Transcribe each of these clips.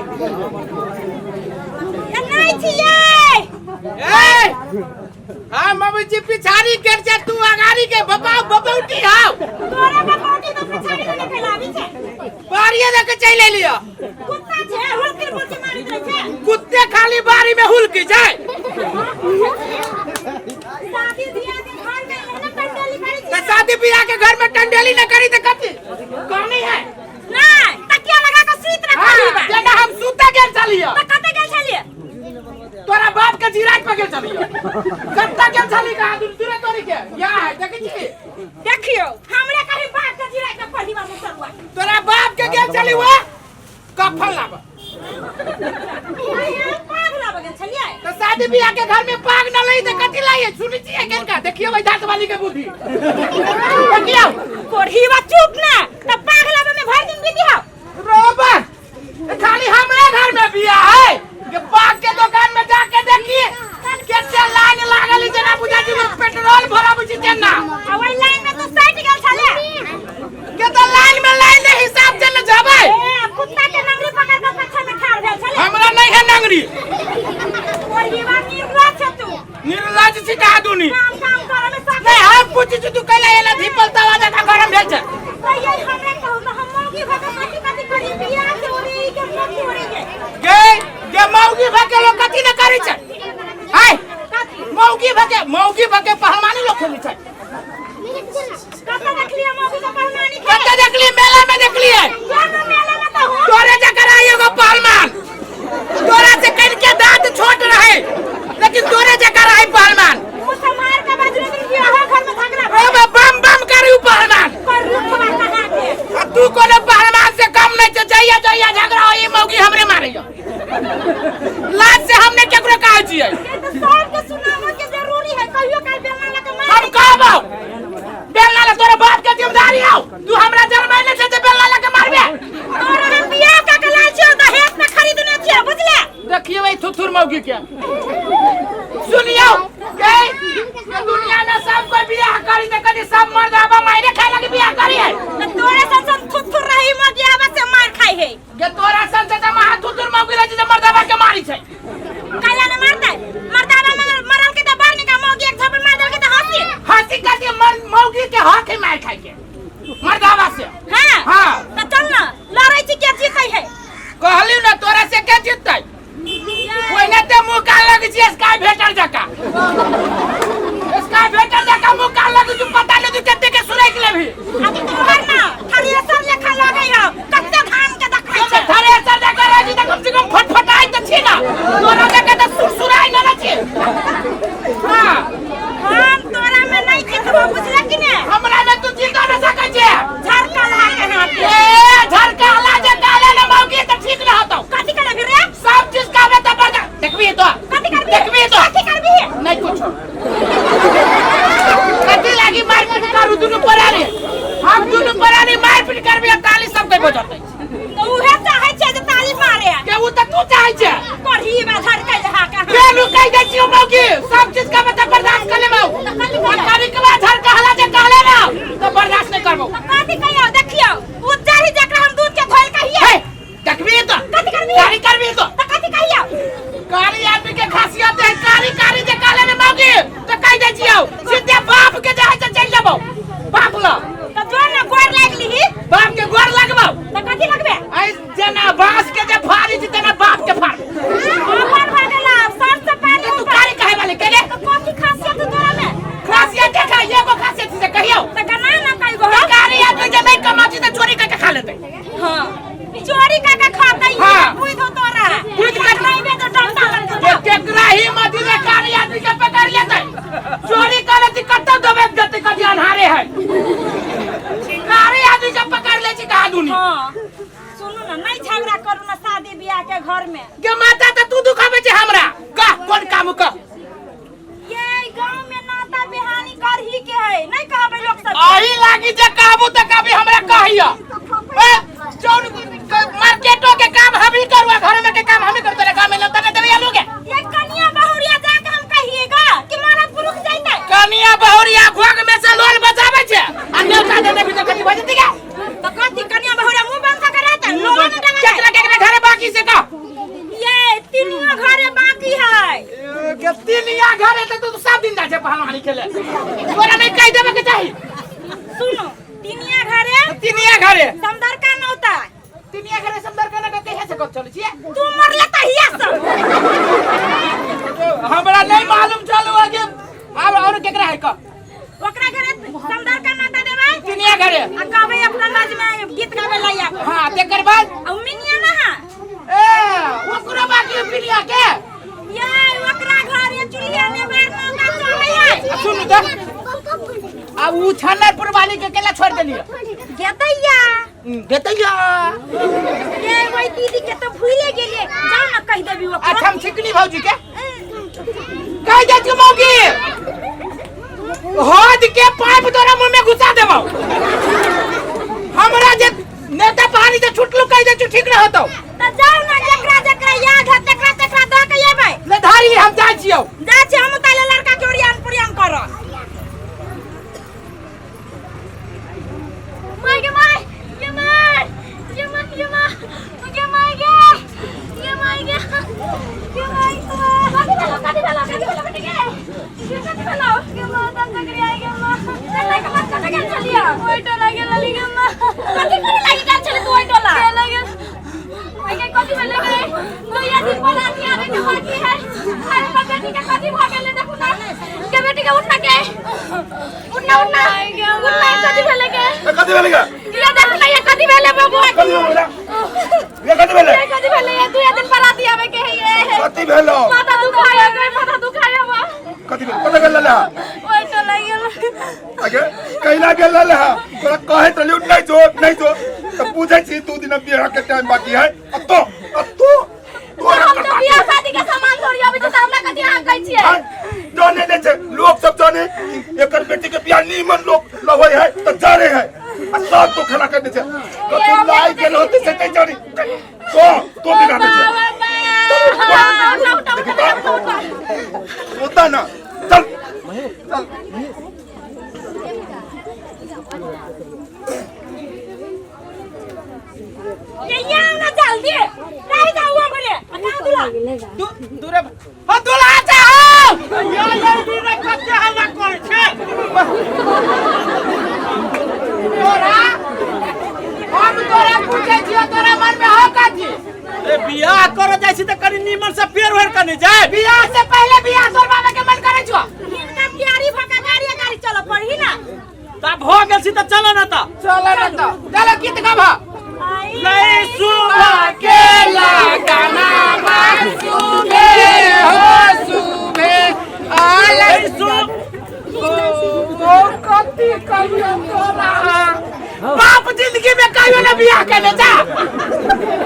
छियै नहीं छियै हम मम्मी पिछाड़ी के से तू अगाड़ी के बपौटी हाउ तोरा बपौटी तो पिछाड़ी में फैलावी छे बारिये लेके चले लियो कुत्ता छे हुलकी मुर्गी मारी दे छे कुत्ते खाली बारी में हुलकी जाए शादी बियाह के घर में ना टंडेली करी तो शादी ब्याह के घर में टंडेली न करी तो कथी कहनी है नहीं तकिया लगा के सूत रखली बा जेना हम सूता गेल चलियो त कते गेल छलिए तोरा बाप के जिराज पे गेल चलियो कत्ता गेल चली का दूसरे तोरी के यहाँ है देखी छी देखियो हमरा कहीं बाप के जिराज पे पहली बार मुसलवा तोरा बाप के गेल चली वो कफन लाबा पाग लाबा गेल छलिए तो शादी ब्याह के घर में पाग न लई तो कथी लाइए सुनी छी केन का देखियो वही दांत वाली के बुद्धि देखियो कोढ़ीवा चुप ना त पाग लाबा में भर दिन बीती हो रोबन खाली हमारे घर में बिया है कि पाग के दुकान में जाके देखिए केते लाइन लागल जना बुझा जी पेट्रोल भरा बुझी तेना ओइ लाइन में तो सट गेल छले केते लाइन में लाइन हिसाब से न जाबे ए कुत्ता के नंगरी पकड़ के पछा में ठाड़ गेल छले हमरा नहीं है नंगरी कोढ़ीवा निर्लज छ तू निर्लज छी का दुनी काम करे में सब नहीं हम पूछी छी तू कहला एला धीपल तवा जका गरम भेल छ ये हमरे कहू ना हम मौगी भके कथि करी बियाह के ओरी के मौगी ओरी के मौगी भके लोग कथि न करी छ हाय मौगी भके पहलवानी लोग खेली छ कते देखलिए मौगी के पहलवानी के कते देखली मेला में देखली है मेला में तो हो तोरे जकर आएगो पहलवान तोरा से कन के दांत छोट रहे लेकिन तोरे जकर आई पहलवान मुझे मार के बजरे दिन बियाह घर में झगड़ा ओ बम बम करू पहलवान कर रुखवा कहा के तू कोनो पहलवान से कम नहीं छ जइया झगड़ा हो ये मौगी हमरे मारेगा लाज से हमने केकरो कहा छियै ये तो सब के सुनावो के जरूरी है कहियो काल बेलना लगे मार हम कहबो बेलना ले तोरे बाप के जिम्मेदारी हो तू हमरा जरमाइले से बेलना लेके मारबे तोरा हम बियाह का कला छियो त हेत में खरीदने छियो बुझले देखिए भाई थुथुर मौगी के सुनियो के दुनिया में सब कोई बियाह करी त कदी सब मर्द आबा मायरे खाए लगे बियाह करी है त तोरे सन थुथुर रही मौगी आबा से मार खाई है के तोरा सन से महा थुथुर मौगी रही जे मर्द आबा के मारी छै काला ने मारता मर्दावा में मरल के त बार निका मौगी एक थप्पड़ मार देल के त हंसी कदी मौगी के हक है मार खाए के मर्द आबा से हां हां त चल ना लड़ाई छी के जीतै है कहलियो ना तोरा से के जीततै कोई न ते मुंह का लग छी स्काई भेटर जका स्काई भेटर जका मुंह का लग तू पता नहीं तू कते के सुराइक लेभी अभी तो ना खाली असर लेखा लगै हो कते धान के देखै से थारे असर जका रही त कम से कम फटफटाई त छी ना तोरा जका त सुरसुराई न छी हां हम तोरा में नहीं जीतबो बुझले कि ने हमरा में तू जीत न सकै छै झरका ला के हाथ ए झरका ला जे काले न मौगी त ठीक न होतौ कथि करे फिर रे सब चीज का बता बता देखबी तो कथि करबी देखबी तो कथि करबी नहीं कुछ कथि लागी मारपीट करू दुनु परानी हम दुनु परानी मारपीट करबी ताली सब के बजतै तो उहे चाहे छै जे ताली मारे के उ त तू चाहै छै कोढ़ी में झरकै हा का के लुकाई दै छियो मौगी सब चीज का बता बर्दाश्त कर लेबौ कभी कभार झरका हला जे कहले ना तो बर्दाश्त नहीं करबौ कथि कहियो देखियो उज्जरी जकरा हम दूध के धोइल कहिए देखबी तो कथि करबी कारी करबी तो कथि कहियो कारी आदमी के खासियत है कारी जे कहले ना मौगी तो कह दै छियो सीधे बाप के जहां से चल जाबौ बाप ला तो जोर ना गोर लागली बाप के गोर लगबौ तो कथि लगबे आई जना बांस के जे फाड़ी छी तना बाप के फाड़ अपन भागला सर से पहले तू कारी कहे वाले के तो कथि खासियत तोरा में खासियत देखा एगो खासियत से कहियो तो कना ना कहि गो कारी आदमी जे नहीं कमाची त चोरी करके खा लेतै हां चोरी का खाता ही हाँ। बुझ हो तोरा बुझ के नहीं बे तो डंडा लग केकरा ही मत ले कारी आदमी के पकड़ लेतै चोरी करे त कत्ता दबे जते कदी अनहारे है कारी आदमी के पकड़ ले छी कहा दुनी हां सुनु ना नहीं झगड़ा करू ना शादी बियाह के घर में के माता त तू दुखाबे छै हमरा का कोन काम क ये गांव में नाता बिहानी कर ही के है नहीं कहबे लोग सब आही लागी जे कहबू त कभी हमरा कहिया चौर मार्केटो के काम हम ही करवा घर में के काम हम ही करते काम में लता देबे लोगे ये कनिया बहुरिया जाके हम कहिएगा कि मरद पुरुष जाइते कनिया बहुरिया घोग में से लोल बचावे छै आ नेवता दे देबी त कथि बजती के तो कथि कनिया बहुरिया मुंह बंद कर रहते लोन में केकरा घरे बाकी से का खेले तोरा नहीं कह देबे के चाहिए। सुनो तिनिया घरे तिनिया घरे समदर का नौता तिनिया घरे समदर का ना कहे से कब चल छिए तू मरले तहिया सब हमरा नहीं मालूम चलो आगे अब और केकरा है क ओकरा घरे समदर का नौता देबे तिनिया घरे आ कहबे अपना नाच में गीत गावे लाया हां तेकर बाद आ मिनिया ना ए ओकरा बाकी पिनिया के ये ओकरा घरे चुलिया में बेर मौका चले है सुन त अब उ छन्नरपुर वाली के केला छोड़ देलिए गेतैया देतैया ये वही दीदी के तो भूले गेलिए जाओ ना कह देबी ओकरा अच्छा हम छिकनी भौजी के कह दे तू मौगी होद के पाइप तोरा मुंह में घुसा देबो हमरा जे नेता पानी से छुटलू कह दे तू ठीक न होतो त जाओ ना जकरा जकरा याद है तकरा द के येबै ले धारी हम जाय छियौ जा छी हम ताले लड़का के ओरियान पुरियान कर माय गे माय ये माय ये माय ये माय ये माय गे ये माय गे ये माय काटी डालो बेटे गे ये काटी डालो ये मां तन तक आई गे मां चले के मत काटे के चलिया ओइ टोला गे लली गे मां कथि करे लागी डाल चले तू ओइ टोला के लगे ओइ गे कथि भेले गे गोया दिन बोला कि आवे के बाकी है अरे बेटी के कथि भ गेले देखू ना के बेटी के उठना के उठना कथि भेले के कथि भेले गे ये देखू ना ये कथि भेले बाबू कथि भेले ये कथि भेले ये कथि भेले ये 2 दिन बराती आवे के है ये कथि भेलो माथा दुखाया गए माथा दुखाया बा कथि भेले पता गेल ला ओइ तो लग गेल आगे कहिला गेल ला तोरा कहे त लिउ नहीं जो त पूछै छी 2 दिन बियाह के टाइम बाकी है अब तो तोरा हम तो बियाह शादी के सामान धोरी अभी तो हमरा कथि हां कहै छियै जाने दे छे लोग सब जाने एकर बेटी के बियाह नीमन लोग लवै है त जाने है सब तो खड़ा कर दे छे कतु लाई गेल होते से ते जानी तो बिना दे होता ना चल चल ये ना जल्दी नहीं जाऊंगा बोले अच्छा दूल्हा दूरे हो दूल्हा जा हो ये रे कत्ते हल्ला कर छे तोरा हम तोरा पूछे छियो तोरा मन में हो का छी ए बियाह कर जाय छी त कनी नीमन से पेड़ वेर कने जाय बियाह से पहले बियाह करवावे के मन करे छो इनका तैयारी भका गाड़ी चलो पढ़ी ना तब हो गेल छी त चलो ना त चलो गीत गाबा नहीं सुबह के लगाना सुबह हो सुबह आले ओ कति कहियो तोरा बाप जिंदगी में कहियो ना बियाह करने जा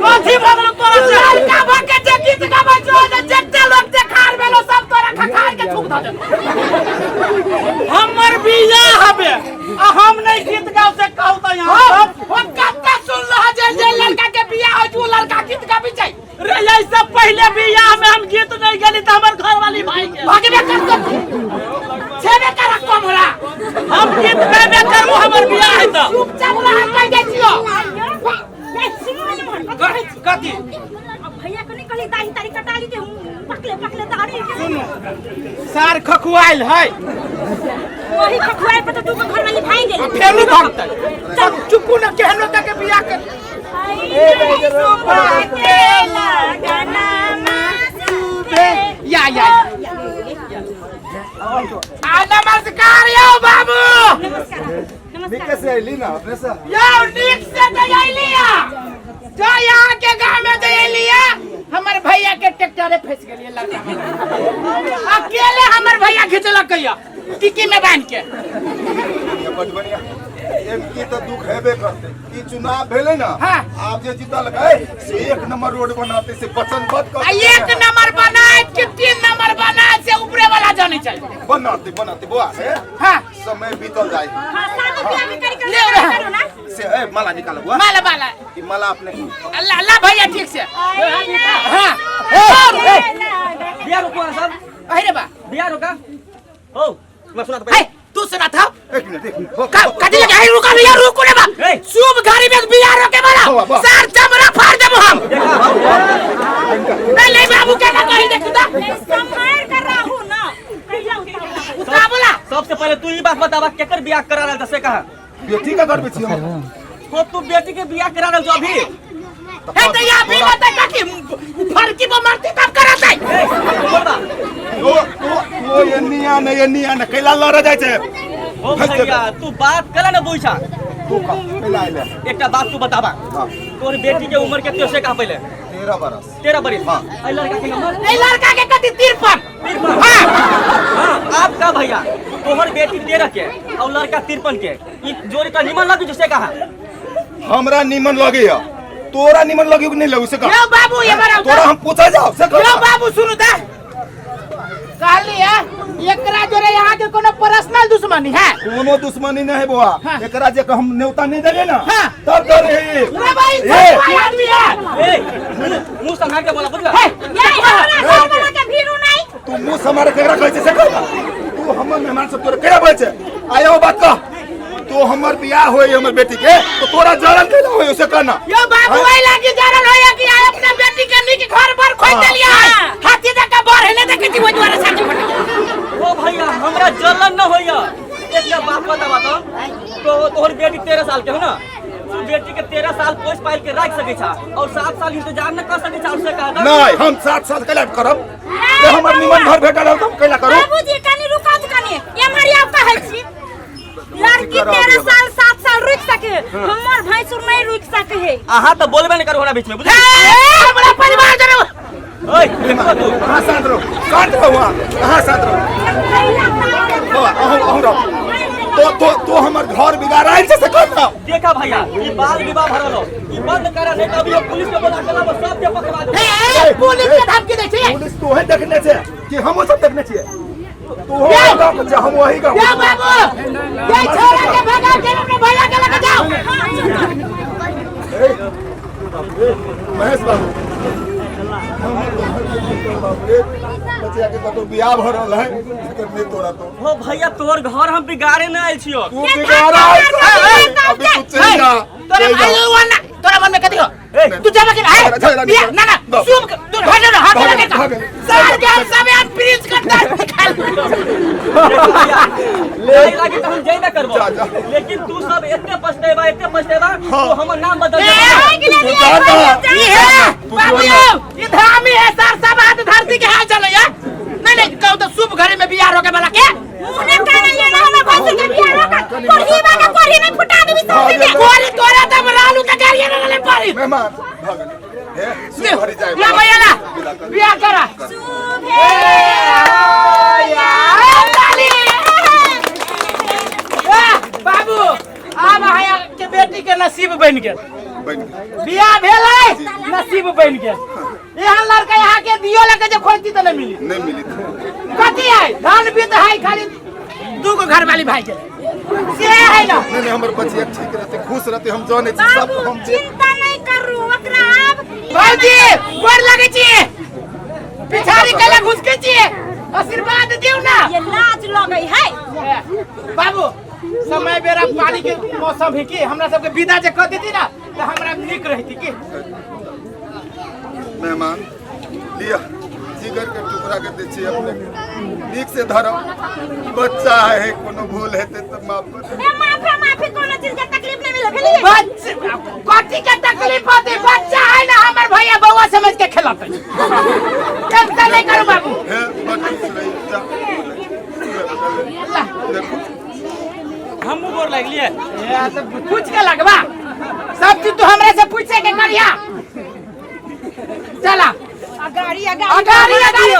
कथि भगलो तोरा से हल्का भके जे गीत गाबा जो जत्ते लोग देखार भेलो सब तोरा खखार के थूक द दे हमर बियाह हबे आ हम नहीं गीत गाव से कहू त यहां सब हम कत्ता सुन लो जे लड़का के बियाह हो जो लड़का गीत गाबी जाय रे ऐसे पहले बियाह में हम गीत नहीं गेली त हमर घर वाली भाई के भागबे कर छेबे कर कमरा हम गीत गाबे करबो हमर बियाह है त चुपचाप रह कह दे छियो कथि भैया को नहीं कहली दाढ़ी तारी कटा ली के पकले दाढ़ी सुनो सार खखुआइल है वही खखुआई पे तो तू घर वाली भाई गेली फेरू भागतै चल चुपू न केहनो के बियाह कर सुबह के लगाना या नमस्कार यो बाबू निके से आइली ना अपने से यो नीक से तो आइलिया जो यहाँ के गांव में तो आइलिया हमर भैया के ट्रैक्टर फंस गेलिए लड़का अकेले हमर भैया खिंचलक कहिया टिकी में बांध के बड़ बढ़िया की तो दुख हेबे करते ई चुनाव भेले ना हाँ। आप जे जीतल गए से 1 नंबर रोड बनाते से बचन मत कर 1 नंबर बनाए कि 3 नंबर बनाए से ऊपरे वाला जाने चाहिए बनाते बुआ है हां समय बीतल जाए हां शादी ब्याह में ले रहा। करो ना से ए माला निकाल बुआ माला वाला ई माला अपने अल्लाह अल्लाह भैया ठीक से हां बिया रुको सब अरे बा बिया रुका हो मैं सुना तो है तू सुना था एक मिनट कदी लगे रुका भैया रुको रे बा शुभ घड़ी में बियाह रोके वाला सर चमड़ा फाड़ देबो हम नहीं बाबू के ना कहि देखता संभाल कर रहा हूं ना उता बोला पहले तू ई बात बतावा केकर बियाह करा रहल से कहा बेटी का घर बेची हम हो तू बेटी के बियाह करा रहल जो अभी हे तो या भी बता काकी फरकी वो मारती तब कराता है तो ये निया न कैला लड़ जाय छे ओ भैया तू बात करे ना बुझा तू का कैला आइले एकटा बात तू बतावा तोर बेटी के उम्र केते से कहा पहले 13 बरस 13 बरस हां ए लड़का के नंबर ए लड़का के कति 53 हां आप का भैया तोहर बेटी 13 के और लड़का 53 के ई जोड़ी का निमन लगी जैसे कहा हमरा निमन लगे है तोरा निमन लगे कि नहीं लगे से का यो बाबू ये बार तोरा हम पूछा जाओ से यो बाबू सुनु ता कहली है एकरा जोरे यहाँ के कोनो पर्सनल दुश्मनी है कोनो दुश्मनी नहीं है बुआ एकरा जे हम नेवता नहीं देले ना हाँ। तब कर रही रे भाई सब आदमी है ए मुंह संभाल के बोला बुझला ये हमरा घर के भीरू नहीं तू मुंह समार के रख से कर तू हमर मेहमान सब तोरा केरा बोल छे आयो बात का तो हमर बियाह होई हमर बेटी के तो तोरा जरन कैला होई उसे करना यो बाबू आई लागी जरन होया कि आय अपना बेटी के नी के घर पर खोज देलिया हाथी जका बर हेले देखे छी वो द्वारा साथी फट ओ भैया हमरा जलन न होइया एकटा बात बतावा तो तोहर बेटी 13 साल के हो ना तू बेटी के 13 साल पोस पाइल के रख सकै छा और 7 साल इंतजार न कर सकै छा उससे कहा नहीं हम 7 साल कैला करब जे हमर निमन घर भेटल हो तुम कैला करो बाबूजी कनी रुका त कनी ये मरिया कहै छी लड़की 13 साल 7 साल रुक सके हमर भैंसुर नहीं रुक सके है आहा तो बोलबे न करो हमरा बीच में बुझली हमरा परिवार जरे ओए तू कहां शांत रहो वहां कहां शांत रहो बाबा हम रहो तो हमर घर बिगाड़ से करना देखा भैया ई बाल विवाह भरल हो ई बंद करा नहीं तो अभी पुलिस के बुला के लाबो सब के पकड़ा दे ए पुलिस के धमकी दे छी पुलिस तो है देखने से कि हम सब देखने छिए तू हो गांव के हम वही गांव या बाबू ये छोरा के भगा के अपने भैया के लेके जाओ महेश बाबू बच्चा के तो बियाह भ रहल है करने तोरा तो हो भैया तोर घर हम बिगाड़े न आइल छियो तू बिगाड़ा अभी तू चल जा तोरा मन में कथी हो तू जाबे के है ना ना सुन तू हट ना हट लगे सर के हम सब यार प्लीज करता ले लागे तो हम जई ना करबो लेकिन तू सब एते पछतेबा तो हमर नाम बदल दे ये है बाबू ये धामी है सर सब हाथ धरती के हाथ चलो यार नहीं कहू तो शुभ घरे में बियाह रोके वाला के मुने कहले ये ना हम भैंसुर के बियाह रोका कोरी बागा कोरी नहीं फुटा देबी सब के कोरी तोरा तब रालू के गाड़िया न ले पड़ी मेहमान भगन हे सुभरी जाए ना भैया ना बियाह करा बाबू अब आया के बेटी के नसीब बन गेल बियाह भेलै नसीब बन गेल यहाँ लड़का यहाँ के दियो लगे जो खोजती तो नहीं मिली कथी है धान भी तो है खाली दूगो घर वाली भाई के से है ना नहीं हमर बच्चिया ठीक रहते खुश रहते हम जाने छी सब बाबू हम चिंता नहीं करू ओकरा अब भाईजी गोर लगे छी पिछाड़ी कला घुस के छी आशीर्वाद दियो ना ये लाज लगई है बाबू समय बेरा पानी के मौसम है कि हमरा सबके विदा जे कर देती ना तो हमरा निक रहती कि मेहमान लिया जिगर के टुकड़ा के दे छी अपने नीक से धरो बच्चा है कोनो भूल हेते तो माफ कर ए माफी कोनो चीज के तकलीफ नहीं मिले भेलिए बच्चा कथी के तकलीफ होते बच्चा है ना हमर भैया बउआ समझ के खेलते टेंशन नहीं करो बाबू हे बच्चा सुनाई जा देखो हम गोर लाग लिए ये सब पूछ के लगवा सब चीज तो हमरे से पूछे के करिया चला अगाड़ी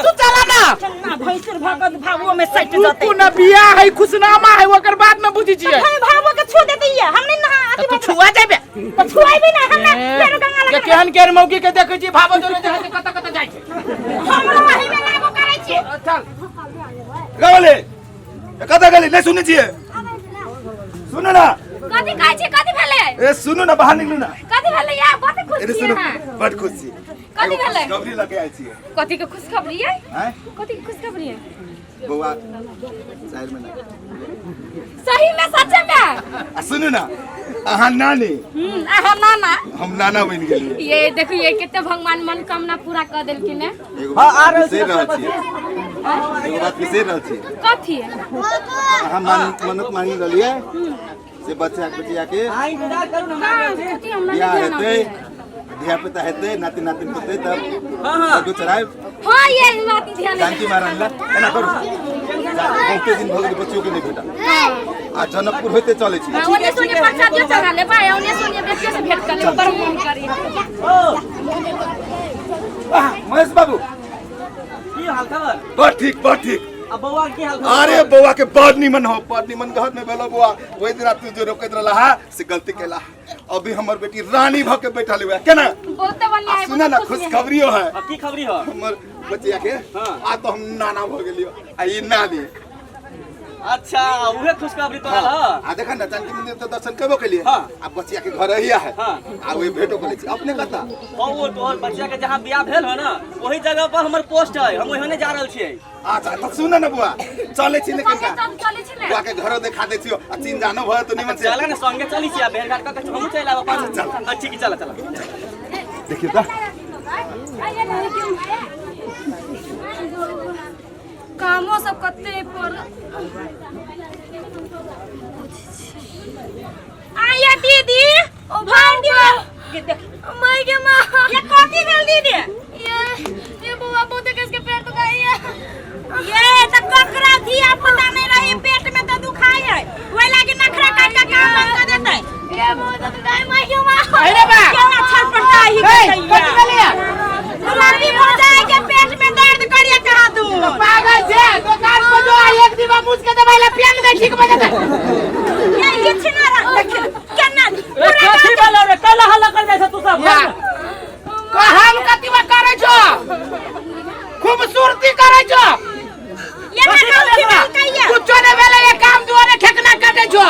तू चला ना चन्ना भैंसुर भगत भावो में सट तू जते ना बियाह है खुशनामा है ओकर बाद में बुझी छिए भाई भावो के छू देती है हमने ना तू छुआ देबे तो छुआई भी ना हमने फेर गंगा के लगा केहन केहन मौगी के देखै छी भाबो दोनो जहां से कत जाय छै हम वही में लागो करे छी चल गवले कथा गली नहीं सुने छिए सुनो ना कथि कहै छी कथि भेले ए सुनो ना बाहर निकलू ना कथि भेले यार कथि खुश ए छी सुनो हां बड़ खुश छी कथि भेले गबरी लगे आई छिए कथि के खुशखबरी है हैं कथि के खुशखबरी है बउआ 4 महीना सही में सच में सुनू ना अहाँ नानी आहा नाना हम नाना बन गेलिए ये देखो ये कितने भगवान मनोकामना पूरा कर देलखिन है हां आ रहल छी एगो बात विशेष रहल छी कथी हम मन्नत मांगी रहलिए से बच्चा बेटिया के इंतजार करू ना बियाह हेतै धिया पुता हेतै नाती नातिन हेतै तब हां चढ़ाए हां ये बात ध्यान जानकी महाराज ला एना करू बहुते दिन भगल बच्चों के नहीं भेटा आ जनकपुर होते चले छी ओने सोने प्रसाद जो चढ़ा ले भाई ओने सोने बेटियों से भेंट कर ले पर फोन करी महेश बाबू की हाल खबर बहुत ठीक अब बउआ की हाल खबर अरे बउआ के बड़ निमन घर में भेलो बउआ ओइ दिन तू जो रोकत रहला से गलती केला अभी हमर बेटी रानी भ के बैठल हुआ केना बहुत बढ़िया है सुना ना खुशखबरियो है अब की खबरी हो हमर बच्चिया के आ तो हम नाना भ गेलियो आ ई नानी अच्छा उहे खुशखबरी तो रहल आ देखा ना जानकी मंदिर तो दर्शन करबो के लिए अब बच्चिया के घर ही है आ ओइ भेटो करे छी अपने कहता और तोहर बच्चा के जहां बियाह भेल हो ना वही जगह पर हमर पोस्ट है हम ओहने जा रहल छियै अच्छा तो सुन ना बुआ चले छी लेकिन का चले छी बुआ के घरो दिखा दे छियो आ चिन जानो भ तो निमन से चला ना संगे चली छी बेर घाट का हम चला अपन चल अच्छी की चला देखियो त कामो सब कते पर आया दीदी ओ भांडी मैं के मां ये कथी भेल दीदी ये बुआ बहुत के पेट दुखाई है ये त ककरा दिया पता नहीं रही पेट में तो दुखाई है ओइ लागी नखरा काट के काम बंद कर देतै ये बहुत दुखाई मैं के मां अरे बा केना छटपटा ही कथी भेलिया रानी हो जाए के पेट में दर्द करिए कहा दू पागल छे दुकान पर जो एक दिवा मुझ के दवाई ला पेन दे ठीक बजा दे ये किछ ना रहा केना कथी बोलो रे कल हल्ला कर जैसा तू सब हम कतिवा करे छो खूबसूरती करे छो ये ना कहिए कुछ ने भेले ये काम दुआरे ठेकना काटे छो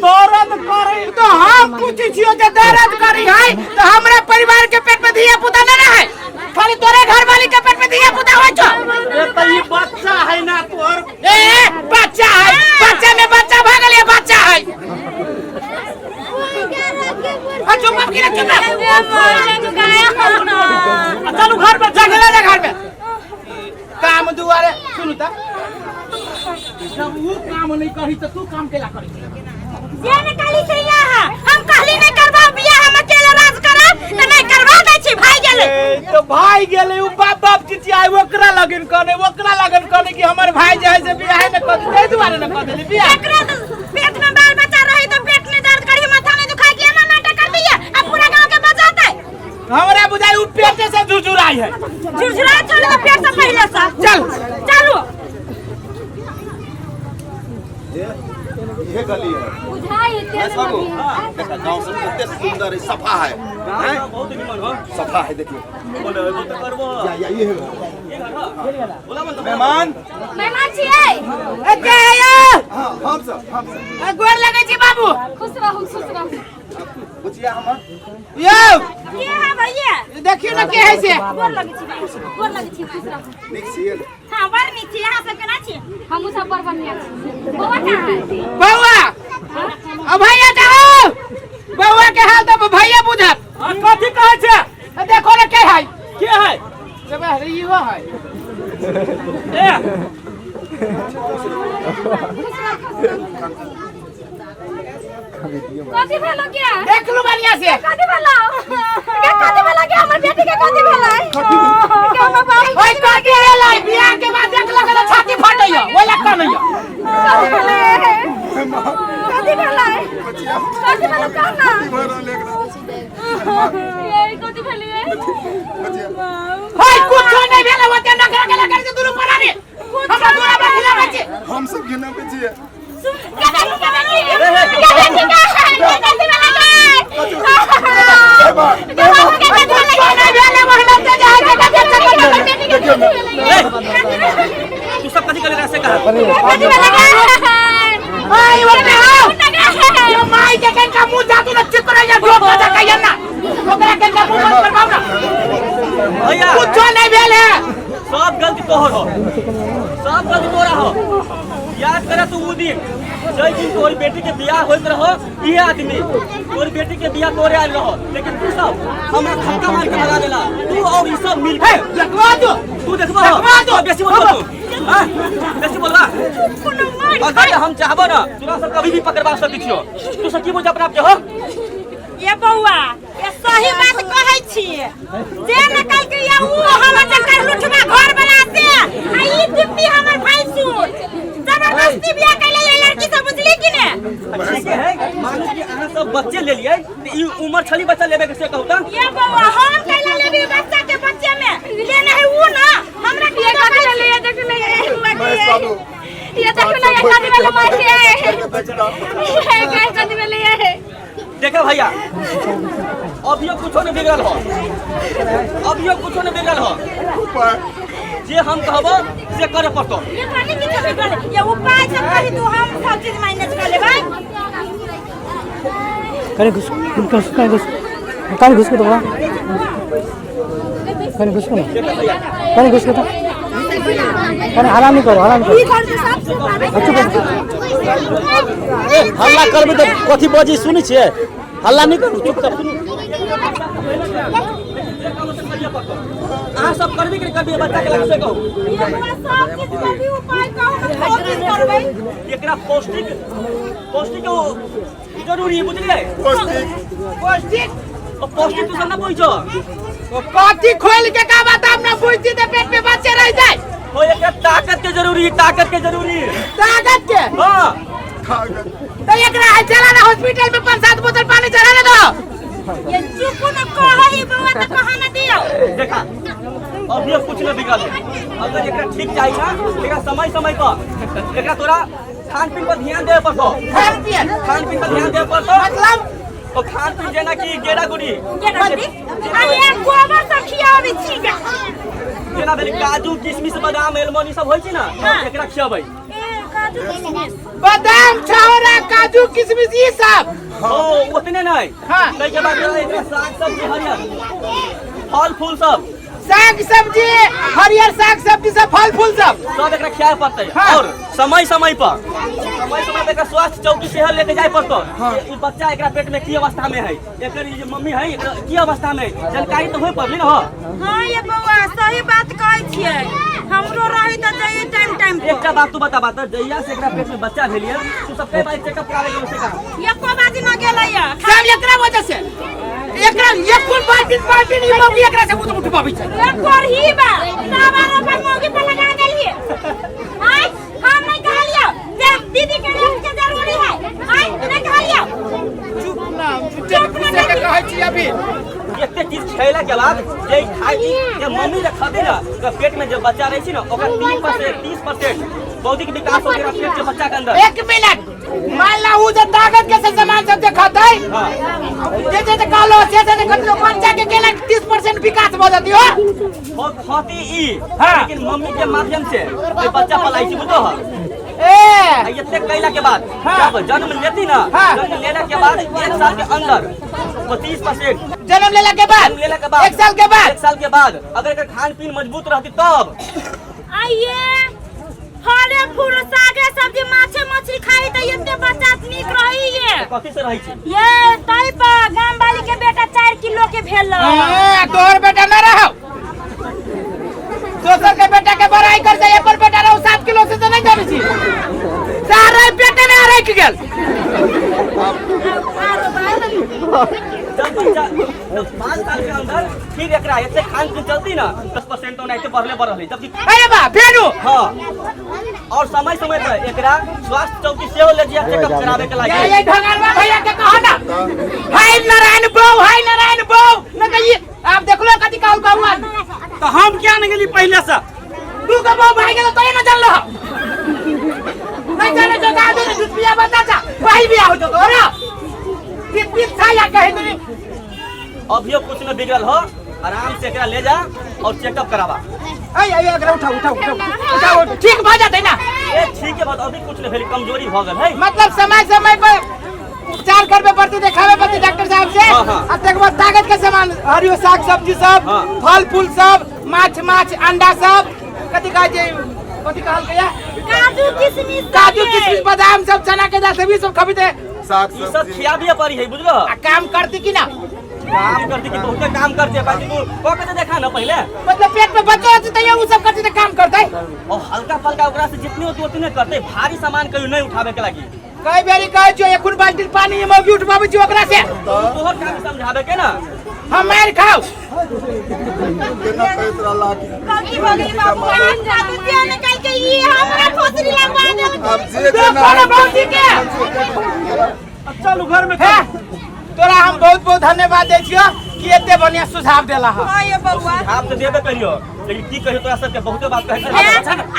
दर्द करे तो हम पूछी छियो जे दर्द करी है तो हमरा परिवार के पेट में धिया पुता न रहे खाली तोरे घर वाली के पेट में धिया पुता होय छो ये तो ये बच्चा है ना तोर ए बच्चा है बच्चे में बच्चा भागल ये बच्चा है चुप मत गिरा चुप चलो घर पे जगला जा घर में काम दुआरे सुनु त जब वो काम नहीं करी तो तू काम केला करी ये ने काली से यहाँ हम कहली नहीं करबा बियाह हम अकेले राज करब त नहीं करबा दै छी भाई गेले तो भाई गेले उ बाप चिचिया ओकरा लगन कने कि हमर भाई जे है से बियाह न कर दे दुआरे न कर दे बियाह एकरा तो पेट में बाल बच्चा रही तो पेट में दर्द करी माथा में दुखाई के ना नाटक कर दिया अब पूरा गांव के बजाते हमरा बुझाई उ पेटे से झुरझुराई है झुरझुरा चल तो पेट से पहले सा चल चलो ये गली है बुझाई तेरे बाबू देखा गांव सब कितने सुंदर है सफा है बहुत निमन हो सफा है देखिए बोले तो करबो या ये है ये घर बोला मन मेहमान छिए ए के आया हां हम सब गोर लगे छी बाबू खुश रहो बुचिया हमर यो के है भैया देखियो न के है से गोर लगे छी खुश रहो निक छिए हां बड़ नीक छी यहां से केना छी हम सब बड़ बढ़िया छी बौआ कहां है बौआ अब भैया जाओ बौआ के हाल तो भैया बुझत कथी कहै छै देखो न के है के है सब इहो है ए कथी भेलो के देख लू बढ़िया से कथी भेलो के हमर बेटी के कथी भेलै के हमर बाबू ओइ कथी भेलै बियाह के बाद देख लगल छाती फटैयो ओइ लक्का नहीं कथी भेलै कहना ये कथी भेलै होय कुछ नहीं भेलै ओते नखरा के लगा के दूर पड़ा रे हमरा दूर में खिला बच्चे हम सब घिना पे छिए तू सब कथी करे ऐसे कहा माई के कनका मुंह जातू न चिक करे या ढोक जा कहिया ना ओकरा कनका मुंह मत करबाऊ ना भैया कुछ नहीं भेल है सब गलती तोहर हो, सब गलती तोरा हो। याद करे तू वो दिन जय दिन तोरी बेटी के बियाह होइत रहो, ये आदमी तोरी बेटी के बियाह तोरे आयल रहो, लेकिन तू सब हमरा धक्का मार के भगा देला। तू और ई सब मिल के देखवा दो, तू देखबो हो, बेसी बोल तू, हां बेसी बोलबा। अगर हम चाहबो ना तोरा सब कभी भी पकड़वा सकै छियो। तू सब की बुझ अपना आप के हो? ये बउआ ये सही बात कहै छी। जे नकल के या ऊ हमर चक्कर लुठवा घर बनाते आ ई दिप्पी हमर भैंसुर जबरदस्ती बियाह कैले ये लड़की सब बुझली कि ने? ठीक है, मानो कि अहाँ सब बच्चे ले लिए तो ई उम्र छली बच्चा लेबे के से कहू त ये बउआ हम कैले लेबी बच्चा के बच्चे में लेने है ऊ ना हमरा के कथि ले देख ले ये देख ले ये कथि वाला मार के है ये कथि वाला है। देखो भैया अभियो कुछो नहीं बिगड़ल हो, अभियो कुछो नहीं बिगड़ल हो। जे हम कहबो से करे पड़तो। ये पानी की कभी करे ये उपाय सब कही तू हम सब चीज मैनेज कर लेबै। करे घुस करे घुस के तो करे घुस को करे घुस के तो करे आराम नहीं करो, आराम करो। हल्ला करबे तो कथी बजी सुनै छियै? हल्ला नहीं करू, चुपचाप सुनू। अहाँ सब करबे के करबे बच्चा के लग से कहू। ये हमरा सब चीज कभी उपाय कहू हम सब चीज करबै। एकरा पौष्टिक जरूरी है, बुझलिए? पौष्टिक और पौष्टिक तू सब ना बुझो। कथी खोल के का बताब ना बुझती तो पेट में बच्चे रह जाए। हो एकरा ताकत के जरूरी है, ताकत के जरूरी है। ताकत के हां तो एकरा चला ना हॉस्पिटल में 5-7 बोतल पानी चढ़ा दे दो। ये चुप न कहई बउआ त कहा न दियो। देखा अभी कुछ न बिगड़। अगर एकरा ठीक चाहिए ना एकरा समय समय पर एकरा तोरा खान पीन पर ध्यान देवे पड़तो। खान पीन पर ध्यान देवे पड़तो मतलब तो खान पीन जेना कि गेड़ा गुड़ी अरे गोबर सब खियाबे छी जा। जेना भेल काजू किशमिश बादाम एलमनी सब होय छै ना एकरा खियाबै। काजू किशमिश बादाम छौरा काजू किशमिश ये सब ओ उतने नहीं। हाँ। तै के बाद एकरा साग सब्जी हरियर फल फूल सब साग सब्जी हरियर साग सब्जी सब फल फूल सब एकरा खियाए पड़तै। हाँ। और समय समय पर एकरा स्वास्थ्य चौकी शहर लेके जाए पड़तो। ई बच्चा एकरा पेट में की अवस्था में है, एकर जे मम्मी है एकरा की अवस्था में जानकारी तो होय पड़ली ना। हां ये बउआ सही बात कहै छियै। हमरो रही त जाइए टाइम पे। एकटा बात तू बताबा त जइया से एकरा पेट में बच्चा भेलिए तू सब कई बार चेकअप करावे गेल से का एको बाजी न गेलैया। सब एकरा वजह से एकरा एक कुल बाल्टी नहीं मौगी एकरा से मुठ पाबै छै। एकर ही बा साबार पर मौगी पर लगा देलिए। हाय हम नहीं कहलियो जे दीदी के लिए के जरूरी है। हाय नहीं कहलियो चुप ना से कहै छी अभी एते चीज खैला के बाद जे खाई जे मम्मी रे खाते ना तो पेट में जो बच्चा रहै छै ना ओकर 3% 30% बौद्धिक विकास हो गया पेट के बच्चा के अंदर। एक मिनट मान ला उ जे ताकत के से सामान सब देखतै जे कहलो से कतलो बच्चा के केला 30% विकास भ जति हो बहुत खाती ई। हाँ। लेकिन मम्मी के माध्यम से कोई बच्चा पलाई छी बुझो ह ए ये कैला के बाद हाँ। जब जन्म लेती ना हाँ। जन्म लेने के बाद 1 साल के अंदर वो 30% जन्म लेला के बाद जन्म लेने के बाद 1 साल के बाद 1 साल के बाद अगर एकर खान पीन मजबूत रहती तब आइए फले फूल सागे सब्जी माछे मछली खाई त एते बच्चा नीक रही ये। कथी से रहै छी ये तई पर गांव वाली के बेटा 4 किलो के भेल। तोहर बेटा न रहो दोसर के बेटा के बड़ाई कर दे पर बेटा रहो 7 किलो से तो नहीं जाने छी सारे बेटा ने रख गेल। जब बच्चा 5 साल के अंदर फिर एकरा एते खान पीन चलती ना 10% तो नहीं बढ़ले बढ़ रही जबकि अरे बा फेरू हाँ। और समय समय पर एकरा स्वास्थ्य चौकी से ले जिया चेकअप करावे के लागे। ये ढंगरवा भैया के कहा ना हाय नारायण बो न कहिए आप देख लो कथि कहल बाबू तो हम क्या नहीं गेली पहले से तू का बो भाई गेल तो न चल नहीं जाने जो का दे रुपया बता जा भाई भी आओ तो रे कितनी छाया कहे तूने अभियो कुछ न बिगड़ल हो आराम से एकरा ले जा और चेकअप करावा। आई एकरा उठाओ ठीक भ जाते ना। ए ठीक है बात अभी कुछ न भेली कमजोरी भ गेल है मतलब समय पर उपचार करबे पड़ती देखावे पड़ती डॉक्टर साहब से। हाँ, हाँ। अब देखबो ताकत के सामान हरियो साग सब्जी सब हाँ। फल फूल सब माछ अंडा सब कथी कहे जे कथी कहल गया काजू किशमिश काजू किशमिश बादाम सब चना के दाल सभी सब खबीते साग ई सब खियाबिए पड़ी है बुझलो आ काम करती कि ना काम करती कि बहुते काम करती है बाकी तू को के देखा ना पहले मतलब पेट में बच्चा होते तो वो सब करते तो काम करते और हल्का फल्का ओकरा से जितनी होती उतने करते भारी सामान कहियो नहीं उठावे के लागी कई बेरी कहे जो एक बाल्टी पानी में मौगी उठवावे जो ओकरा से तोहर काम समझावे के ना हम मार खाओ केना कहत रहला कि गलती हो गई बाबू हम काजू से निकाल के ये हमरा खोसरी लगवा दे अब जे देना देखो ना मौगी के है चलू घर में है तोरा हम बहुत बहुत धन्यवाद दे छियो कि एते बढ़िया सुझाव देला है हां ये बउआ आप तो देबे करियो लेकिन की कहियो तोरा सबके बहुते बात कहे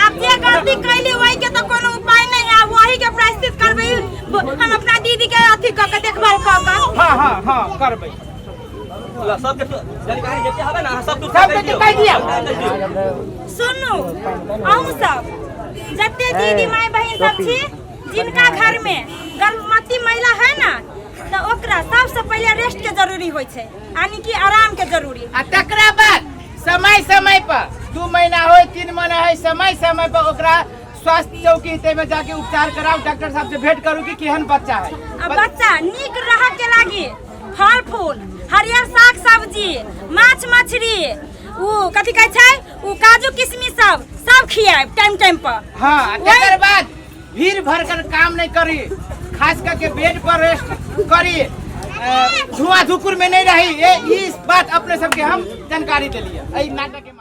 आप जे गलती कैली वही के तो कोनो उपाय नहीं है वही के प्रायश्चित करबे हम अपना दीदी के अथी क के देखभाल क के हां करबै सबके जानकारी जते हवे ना सब तू सब के कह दिया सुनू अहू सब जते दीदी माय बहन सब छी जिनका घर में गर्भवती महिला है ना तो ओकरा सबसे पहले रेस्ट के जरूरी होय छै यानी कि आराम के जरूरी आ तकरा बाद समय पर 2 महीना होय 3 महीना होय समय पर ओकरा स्वास्थ्य चौकी ते में जाके उपचार कराओ डॉक्टर साहब से भेंट करू कि केहन बच्चा है अब बच्चा नीक रह के लागी फल फूल हरियर साग सब्जी माछ मछली उ कथि कहै छै उ काजू किशमिश सब खियाब टाइम पर हां तकर बाद भीड़ भरकर काम नहीं करी खास करके बेड पर रेस्ट करी धुआं धुकुर में नहीं रही ये इस बात अपने सबके हम जानकारी दिलिए नाटक के